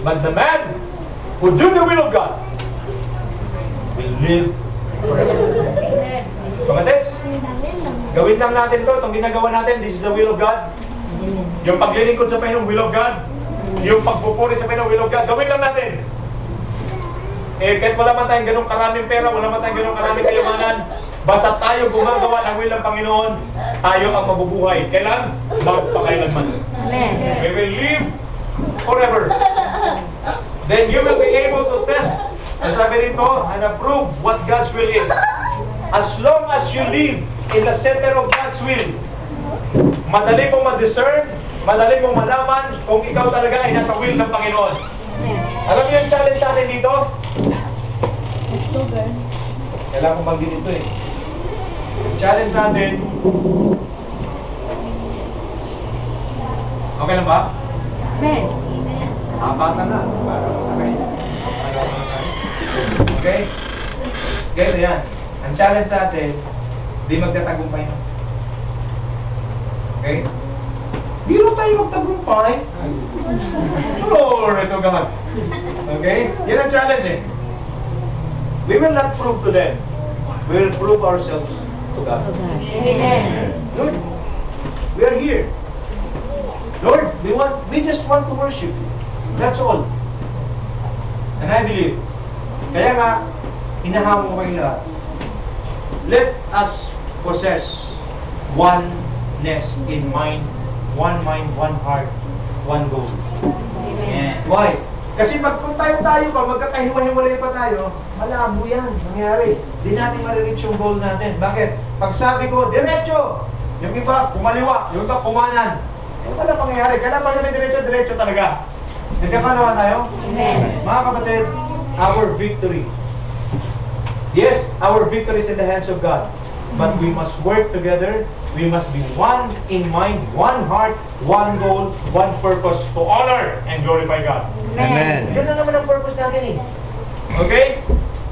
But the man who do the will of God will live forever. Kapatid, gawin lang natin to. Itong ginagawa natin, this is the will of God. Yung paglilingkod sa Panginoon, will of God. Yung pagpupuri sa Panginoon, will of God. Gawin lang natin. Kahit wala man tayong ganong karaming pera, wala man tayong ganong karaming kayamanan, basta tayo gumagawa ng will ng Panginoon, tayo ang mabubuhay. Kailan? Magpakailanman. Amen. We will live forever. Then you will be able to test, ang sabi rito, and approve what God's will is. As long as you live in the center of God's will, madali mong ma-discern, madali mong malaman kung ikaw talaga ay nasa will ng Panginoon. Alam niyo yung challenge sa atin dito? Kailangan ko mag-din ito eh. Challenge sa atin. Okay lang ba? Amen. Bata na. Okay? Guys, ayan. Ang challenge sa atin, di magtatagumpay na. Okay? Di rin tayo magtagumpay. Glory to God. Okay? Yan ang challenge eh. We will not prove to them. We will prove ourselves to God. Amen. Lord, we are here. Lord, we just want to worship you. That's all. And I believe. Kaya nga, inahamon ko kayo lahat. Let us possess oneness in mind, one heart, one goal. Amen. Why? Kasi pag kung tayo pa, magkakahiwa-hiwalay pa tayo, malabo yan, nangyari. Di natin marireach yung goal natin. Bakit? Pag sabi ko, diretso! Yung iba, kumaliwa. Yung iba, kumanan. Wala pangyayari. Kailan pa sabi diretso talaga. Nagkakanawa tayo? Amen. Mga kapatid, our victory. Yes, our victory is in the hands of God. But we must work together. We must be one in mind, one heart, one goal, one purpose to honor and glorify God. Amen. Yun na naman ang purpose natin eh. Okay?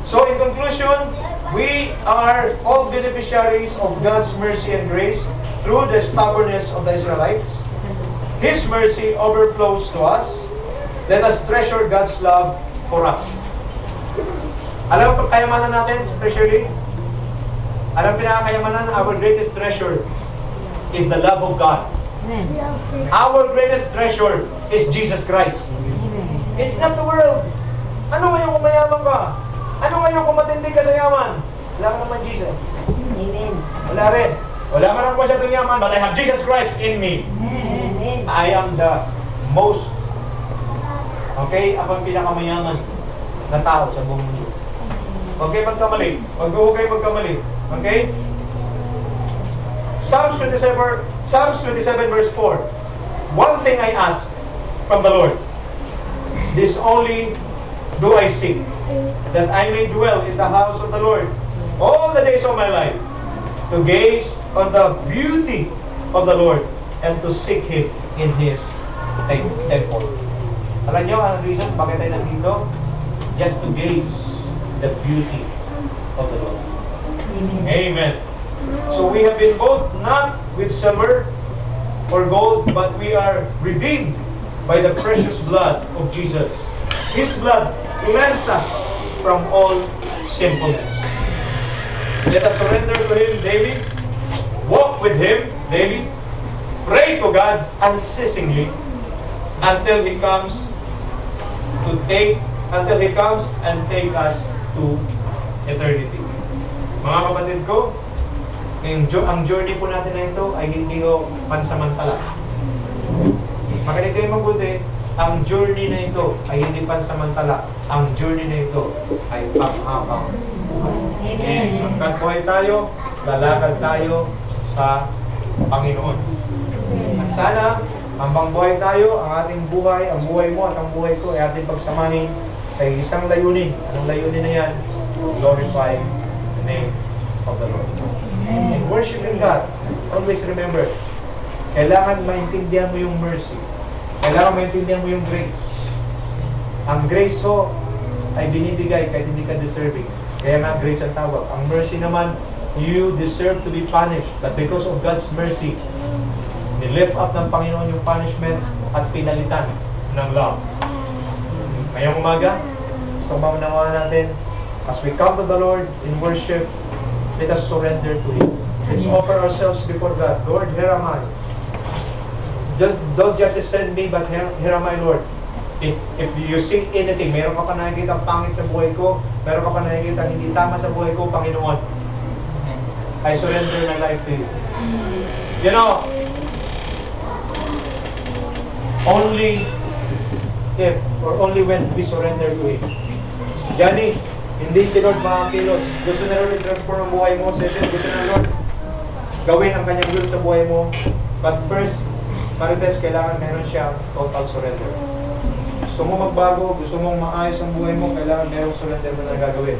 So in conclusion, we are all beneficiaries of God's mercy and grace through the stubbornness of the Israelites. His mercy overflows to us. Let us treasure God's love for us. Alam mo kayamanan natin, especially? Alam pinakakayamanan, our greatest treasure is the love of God. Amen. Our greatest treasure is Jesus Christ. Amen. It's not the world. Ano ngayon kung mayaman ka? Ano ngayon kung matindi ka sa yaman? Wala ka naman Jesus. Amen. Wala rin. Wala ka naman masyadong yaman, but I have Jesus Christ in me. Amen. I am the most, okay, ako ang pinakamayaman na tao sa buong mundo. Okay, magkamali. Huwag kayo magkamali. Okay? Psalms 27 verse 4. One thing I ask from the Lord, this only do I seek, that I may dwell in the house of the Lord all the days of my life, to gaze on the beauty of the Lord and to seek Him in His temple. Alam niyo ang reason bakit tayo nandito? Just to gaze the beauty of the Lord. Amen. So we have been bought not with silver or gold, but we are redeemed by the precious blood of Jesus. His blood cleanses us from all sinfulness. Let us surrender to Him daily. Walk with Him daily. Pray to God unceasingly until He comes and take us to eternity. Mga kapatid ko, ang journey po natin na ito ay hindi ko pansamantala. Makinig kayo mabuti, ang journey na ito ay hindi pansamantala. Ang journey na ito ay pang-habang. Amen. Hanggat buhay tayo, lalakad tayo sa Panginoon. At sana, hanggang buhay tayo, ang ating buhay, ang buhay mo at ang buhay ko ay ating pagsamahin sa isang layunin. Anong layunin na yan? Glorify the name of the Lord. In worshiping God, always remember, kailangan maintindihan mo yung mercy. Kailangan maintindihan mo yung grace. Ang grace ho ay binibigay kahit hindi ka deserving. Kaya nga grace ang tawag. Ang mercy naman, you deserve to be punished. But because of God's mercy, nilift up ng Panginoon yung punishment at pinalitan ng love. Ngayong umaga, gusto maunawa natin, as we come to the Lord in worship, let us surrender to Him. Let's offer ourselves before God. Lord, here am I. Don't just send me, but here am I, Lord. If you see anything, meron ka pa nakikita pangit sa buhay ko, meron ka pa nakikita hindi tama sa buhay ko, Panginoon, I surrender my life to You. You know, only if or only when we surrender to Him. Johnny, hindi si Lord makakilos. Gusto na Lord i-transform ang buhay mo. Gusto na Lord gawin ang kanyang will sa buhay mo. But first, Marites, kailangan meron siya total surrender. Gusto mo magbago, gusto mong maayos ang buhay mo, kailangan merong surrender na gagawin.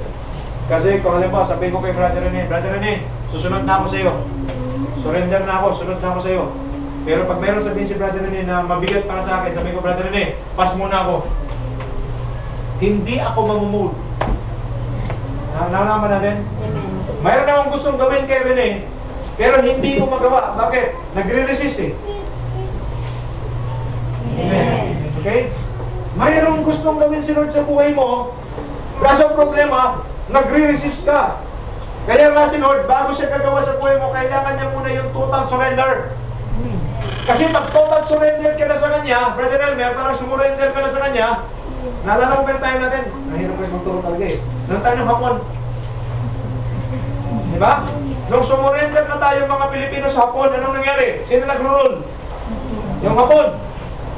Kasi kung alam mo, sabihin ko kay Brother Rene, susunod na ako sa iyo. Surrender na ako, sunod na ako sa iyo. Pero pag meron sabihin si Brother Rene na mabigat para sa akin, sabihin ko, Brother Rene, pass muna ako. Hindi ako mamumove. Nalaman natin? Mayroon akong gustong gawin kay Rene, pero hindi ko magawa. Bakit? Nagre-resist eh. Okay? Mayroong gustong gawin si Lord sa buhay mo, kaso problema, nagre-resist ka. Kaya nga si Lord, bago siya gagawa sa buhay mo, kailangan niya muna yung total surrender. Kasi pag total surrender ka na sa Kanya, Brother Elmer, parang sumurrender ka na sa Kanya, naalala mo ba yung time natin? Nahirap ko yung magturo talaga eh. Nung tayo ng hapon. Diba? Nung sumurrender na tayo mga Pilipino sa hapon, anong nangyari? Sino nag-rule? Yung hapon.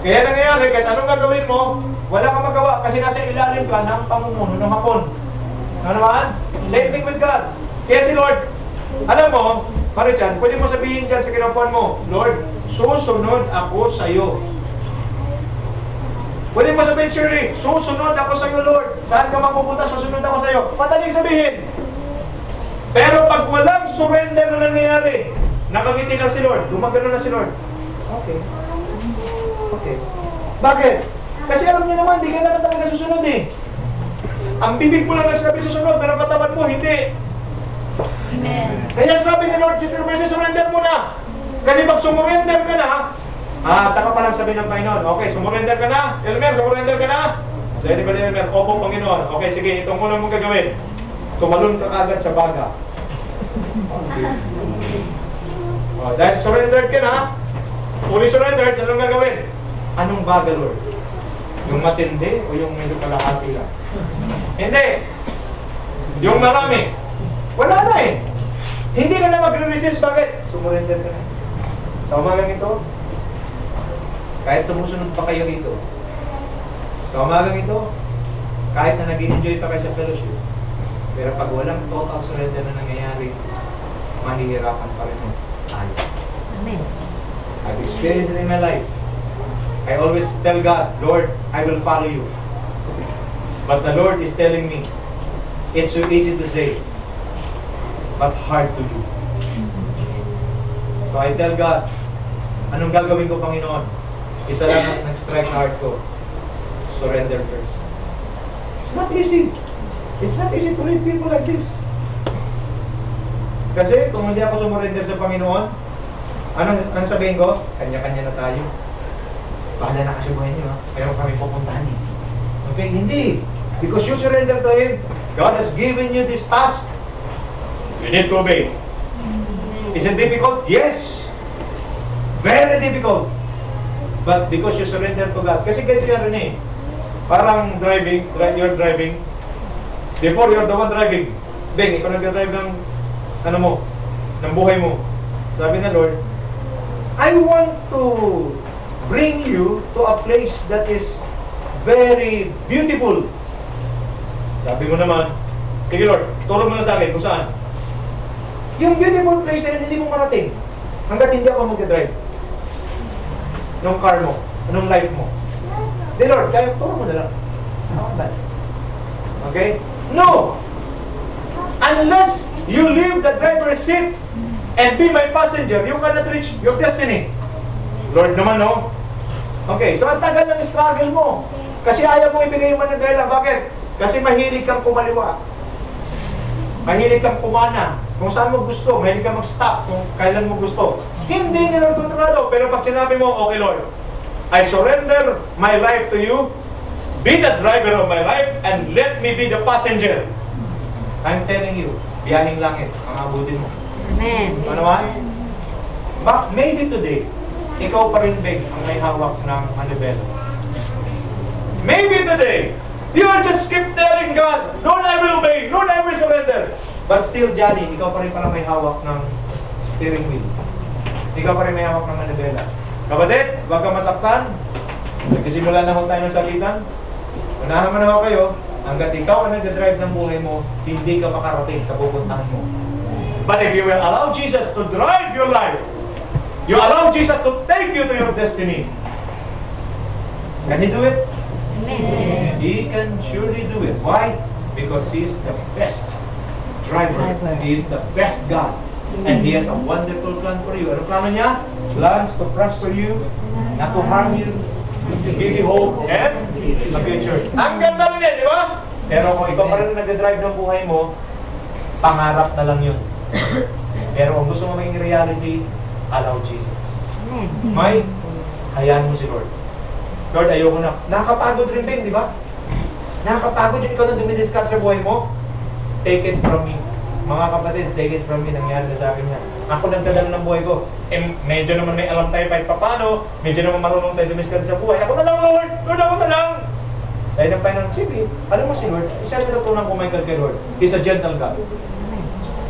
Kaya nangyayari, kahit anong gagawin mo, wala kang magawa kasi nasa ilalim ka ng pamumuno ng hapon. Ano naman? Same thing with God. Kaya si Lord, alam mo, Marichan, pwede mo sabihin dyan sa kinapuan mo, Lord, susunod ako sa iyo. Pwede mo sabihin, Shirley, susunod ako sa iyo, Lord. Saan ka mapupunta, susunod ako sa iyo. Madaling sabihin. Pero pag walang surrender na nangyayari, nakangiti na si Lord, gumagano na si Lord. Okay. Bakit? Kasi alam niyo naman, hindi ka naman talaga susunod eh. Ang bibig mo lang nagsabi susunod, pero katawan mo, hindi. Amen. Kaya sabi ni Lord Jesus Christ, surrender mo na. Kasi pag sumurrender ka na, tsaka pa lang sabi ng Panginoon, okay, sumurrender ka na, Elmer, sumurrender ka na. Sabi ni Elmer, opo Panginoon, okay, sige, itong muna mong gagawin. Tumalon ka agad sa baga. Dahil surrendered ka na, fully surrendered, anong gagawin? Anong baga, Lord? Yung matindi o yung medyo kalahati lang? Hindi. Yung marami. Wala na eh. Hindi ka na magre-resist. Bakit? Sumurrender ka na. Sa umagang ito, kahit sumusunod pa kayo dito, sa umagang ito, kahit na nag-enjoy pa kayo sa fellowship, pero pag walang total surrender na nangyayari, mahihirapan pa rin tayo. Amen. I've experienced it in my life. I always tell God, Lord, I will follow you. But the Lord is telling me, it's so easy to say, but hard to do. So I tell God, anong gagawin ko, Panginoon? Isa lang ang nag-strike sa heart ko. Surrender first. It's not easy. It's not easy to lead people like this. Kasi kung hindi ako sumurrender sa Panginoon, anong sabihin ko? Kanya-kanya na tayo. Bahala na kasi buhay niyo, ha? Meron kami pupuntahan eh. Okay, hindi. Because you surrender to Him, God has given you this task. You need to obey. Is it difficult? Yes. Very difficult. But because you surrender to God, kasi ganito yan rin eh. Parang driving, you're driving. Before you're the one driving, Beng, ikaw nag-drive ng ano mo, ng buhay mo. Sabi ng Lord, I want to bring you to a place that is very beautiful. Sabi mo naman, sige Lord, turo mo na sa akin kung saan. Yung beautiful place na yun, hindi mo marating hanggat hindi ako mag-drive nung car mo, nung life mo. Di Lord, kaya turo mo na lang. Okay? No! Unless you leave the driver's seat and be my passenger, you cannot reach your destiny. Lord naman, no? Okay, so ang tagal ng struggle mo. Kasi ayaw mo ibigay yung managala. Bakit? Kasi mahilig kang kumaliwa. Mahilig kang kumana. Kung saan mo gusto, mahilig kang mag-stop kung kailan mo gusto. Hindi nila kontrolado. Pero pag sinabi mo, okay Lord, I surrender my life to you. Be the driver of my life and let me be the passenger. I'm telling you, biyahing langit ang abutin mo. Amen. Ano naman? But maybe today, ikaw pa rin, Beng, ang may hawak ng manibela. Maybe today, you will just keep telling God, Lord, I will obey, Lord, I will surrender. But still, Johnny, ikaw pa rin pala may hawak ng steering wheel. Ikaw pa rin may hawak ng manibela. Kapatid, huwag ka masaktan. Nagsisimula na ho tayo ng salitan. Unahan mo na ho kayo, hanggat ikaw ang nag-drive ng buhay mo, hindi ka makarating sa pupuntahan mo. But if you will allow Jesus to drive your life, you allow Jesus to take you to your destiny, can He do it? Amen. He can surely do it. Why? Because He is the best driver. He is the best God. And He has a wonderful plan for you. Ano plano niya? Plans to prosper you, not to harm you, to give you hope and a future. Ang ganda rin yan, di ba? Pero kung ikaw pa rin nag-drive ng buhay mo, pangarap na lang yun. Pero kung gusto mo maging reality, allow Jesus. May, hayaan mo si Lord. Lord, ayoko na. Nakakapagod rin din, di ba? Nakakapagod yung ikaw na dumidiscuss sa buhay mo. Take it from me. Mga kapatid, take it from me. Nangyari na sa akin yan. Ako nagdadala ng buhay ko. Medyo naman may alam tayo kahit papano. Medyo naman marunong tayo dumidiscuss sa buhay. Ako na lang, Lord! Lord, ako na lang! Dahil ng Panginoon, sige, alam mo si Lord, isa na natutunan ko Michael kay Lord. He's a gentle God.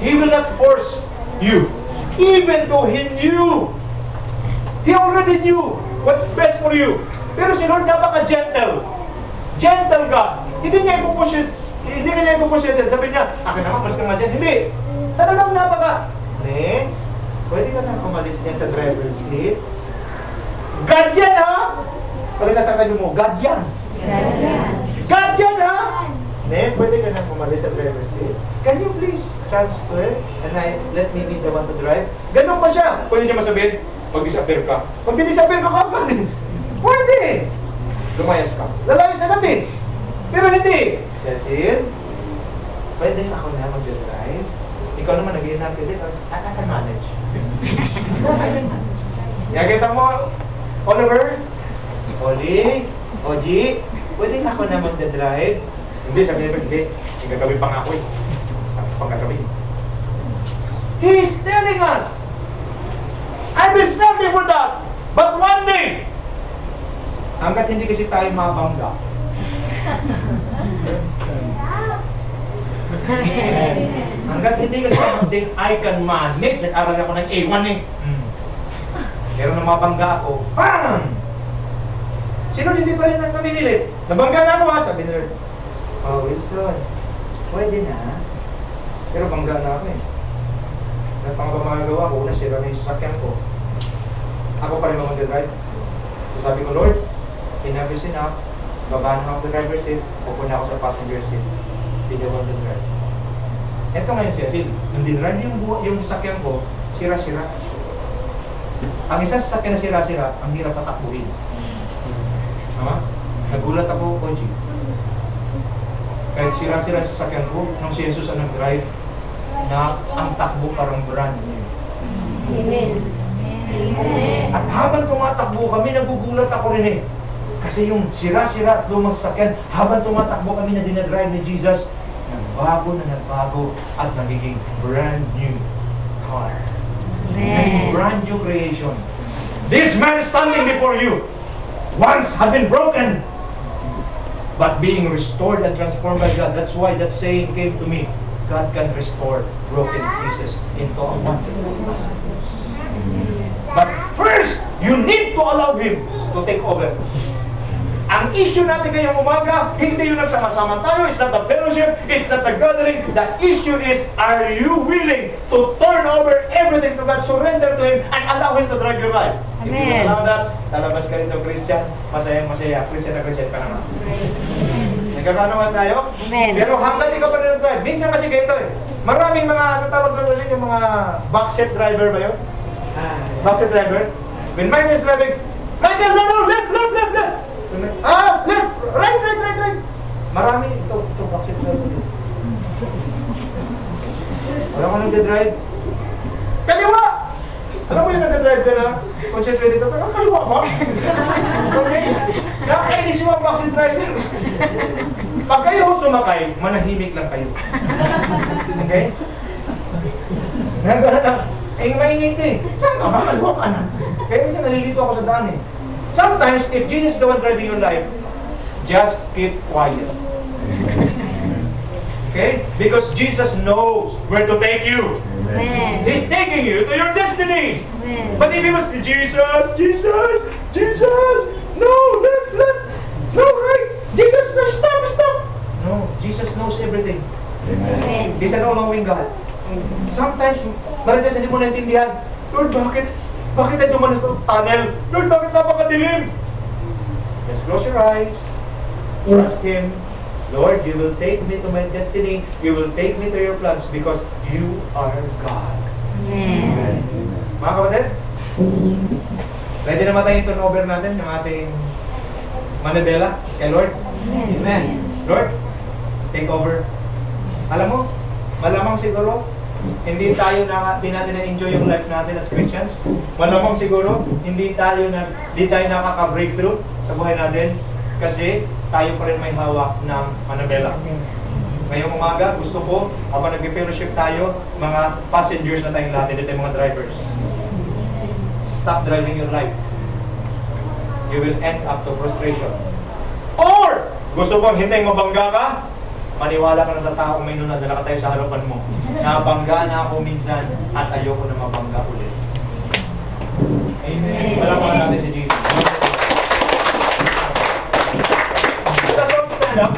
He will not force you. Even though He knew. He already knew what's best for you. Pero si Lord napaka-gentle. Gentle God. Hindi niya ipupush siya. Sabi niya, akin naman, mas ka nga dyan. Hindi. Talagang napaka. Pwede ka na umalis niyan sa driver's seat. God yan, ha? Pag sa kakadyo mo, God yan. God yan, ha? Pwede ka na umalis sa driver's seat. Can you please transfer and let me be the one to drive? Ganun pa siya. Pwede niya masabihin, mag-disappear ka. Pag disappear ka kagad. Pwede. Lumayas ka. Lalayas na natin. Pero hindi. Cecil, pwede ako na mag-drive. Ikaw naman nag-iinap ka din. I can manage. Nakita mo, Oliver, Oli, Oji, pwede ako na mag-drive. Hindi, sabi niya, hindi. Gagawin pa nga ako eh. Pagkagawin. He's telling us, I've been starting for that. But one day, hanggat hindi kasi tayo mabangga. Hanggat hindi kasi something I can manage. Nag-aral ako ng A1 eh. Pero nung mabangga ako, bang! Sino hindi pa rin ang namimilit? Nabangga na ako ha, sabi ni Lord. Oh, Wilson, pwede na. Pero bangga na ako eh. At pang magagawa ko, una sira na yung sasakyan ko. Ako pa rin mag-drive. So sabi ko, Lord, enough is enough. Babaan ako sa driver's seat, pupunta ako sa passenger seat. Hindi ako mag-drive. Ito ngayon siya, nung dinrive yung sasakyan ko, sira-sira. Ang isang sasakyan na sira-sira, ang hirap patakbuhin. Tama? Nagulat ako, Koji. Kahit sira-sira sa sakyan ko, nung si Jesus ang nag-drive, na ang takbo parang brand new. Amen. Amen. At habang tumatakbo kami, nagugulat ako rin eh. Kasi yung sira-sira at lumang sasakyan, habang tumatakbo kami na dinadrive ni Jesus, nagbago na nagbago at nagiging brand new car. Amen. Brand new creation. This man standing before you once had been broken, but being restored and transformed by God. That's why that saying came to me. God can restore broken pieces into a wonderful pieces. But first, you need to allow Him to take over. Ang issue natin ngayong umaga, hindi yung nagsama-sama tayo, it's not the fellowship, it's not the gathering. The issue is, are you willing to turn over everything to God, surrender to Him, and allow Him to drive your life? If you Amen. allow that, lalabas ka rito Christian, masayang-masaya, Christian na Christian ka naman. Nagkakanuhan tayo? Amen. Pero hanggang ikaw pa rin drive, minsan kasi ganito eh. Maraming mga, ano tawag ko ulit, yung mga backseat driver ba yun? Backseat driver? When Michael is driving, Michael, no, left! Left! Right! Marami ito backseat driver. Wala ka nag-drive. Kaliwa! Alam mo yung nag-drive ka na, concentrate ka, pero kaliwa ba? Okay? Nakakainis mo ang backseat driver. Pag kayo sumakay, manahimik lang kayo. Okay? Nagana lang. Eh, mainit eh. Saan ka ba? Kaliwa ka na. Kaya minsan nalilito ako sa daan eh. Sometimes, if Jesus is the one driving your life, just keep quiet. Okay? Because Jesus knows where to take you. Amen. He's taking you to your destiny. Amen. But if he was Jesus, no, left, no, right, Jesus, no, stop. No, Jesus knows everything. Amen. He's an all-knowing God. Sometimes, marites hindi mo naintindihan, Lord, bakit tayo dumanas sa tunnel? Lord, bakit napakadilim? Just close your eyes. Trust Him. Lord, you will take me to my destiny. You will take me to your plans because you are God. Amen. Mga kapatid, ready na matay yung turnover natin, yung ating manibela kay Lord? Amen. Lord, take over. Alam mo, malamang siguro, hindi natin na-enjoy yung life natin as Christians. Malamang siguro, hindi tayo nakaka-breakthrough sa buhay natin kasi tayo pa rin may hawak ng manibela. Ngayong umaga, gusto ko, habang nag-fellowship tayo, mga passengers na tayong lahat, dito yung mga drivers. Stop driving your life. You will end up to frustration. Or, gusto mo hintayin mabangga ka, maniwala ka na sa tao may nunadala ka tayo sa harapan mo. Nabangga na ako minsan at ayoko na mabangga ulit. Amen. Palakpakan natin si Jesus. Let's all stand up.